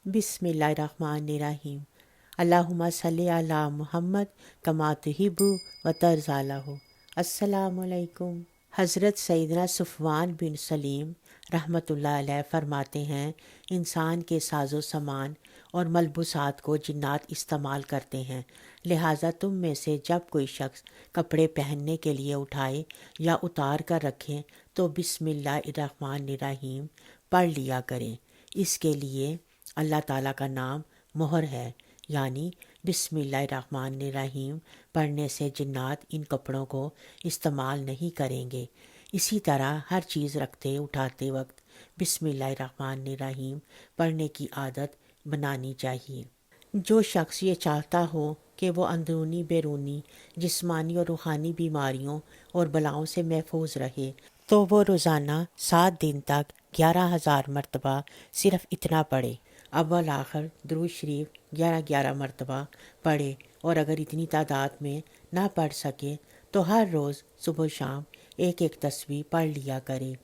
बिस्मिल्लाहिर्रहमानिर्रहीम। अल्लाहुम्मा सल्ली अला मुहम्मद कमा तुहिब्बु व तर्ज़ालहु। अस्सलामुअलैकुम। हज़रत सैयदना सफ़वान बिन सलीम रहमतुल्लाह अलैह फरमाते हैं, इंसान के साजो सामान और मलबूसात को जिन्नात इस्तेमाल करते हैं, लिहाजा तुम में से जब कोई शख्स कपड़े पहनने के लिए उठाए या उतार कर रखें तो बिस्मिल्लाहिर्रहमानिर्रहीम पढ़ लिया करें। इसके लिए अल्लाह ताला का नाम मोहर है, यानी बिस्मिल्लाहिर्रहमानिर्रहीम पढ़ने से जिन्नात इन कपड़ों को इस्तेमाल नहीं करेंगे। इसी तरह हर चीज़ रखते उठाते वक्त बिस्मिल्लाहिर्रहमानिर्रहीम पढ़ने की आदत बनानी चाहिए। जो शख्स ये चाहता हो कि वो अंदरूनी बैरूनी जिस्मानी और रूहानी बीमारियों और बलाओं से महफूज रहे तो वो रोज़ाना 7 दिन तक 11,000 मरतबा सिर्फ़ इतना पढ़े। अव्वल आखिर दुरूद शरीफ 11-11 मरतबा पढ़े, और अगर इतनी तादाद में ना पढ़ सके तो हर रोज़ सुबह शाम एक एक तस्बीह पढ़ लिया करे।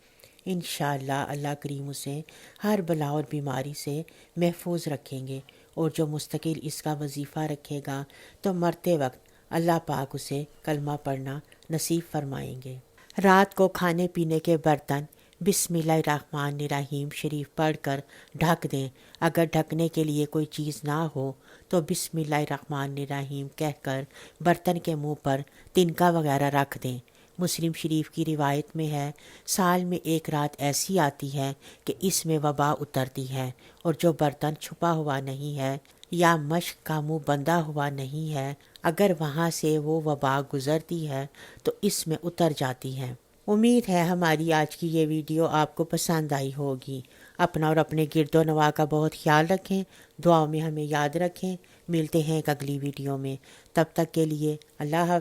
इंशाअल्लाह अल्लाह करीम उसे हर बला और बीमारी से महफूज रखेंगे, और जो मुस्तकिल इसका वजीफ़ा रखेगा तो मरते वक्त अल्लाह पाक उसे कलमा पढ़ना नसीब फरमाएंगे। रात को खाने पीने के बर्तन बिस्मिल्लाहिर्रहमानिर्रहीम शरीफ पढ़कर ढक दें। अगर ढकने के लिए कोई चीज़ ना हो तो बिस्मिल्लाहिर्रहमानिर्रहीम कहकर बर्तन के मुंह पर तिनका वगैरह रख दें। मुस्लिम शरीफ की रिवायत में है, साल में एक रात ऐसी आती है कि इसमें वबा उतरती है, और जो बर्तन छुपा हुआ नहीं है या मश्क का मुंह बंधा हुआ नहीं है, अगर वहाँ से वो वबा गुज़रती है तो इसमें उतर जाती है। उम्मीद है हमारी आज की ये वीडियो आपको पसंद आई होगी। अपना और अपने गिरदो नवा का बहुत ख्याल रखें, दुआओं में हमें याद रखें। मिलते हैं एक अगली वीडियो में, तब तक के लिए अल्लाह हाफ़िज़।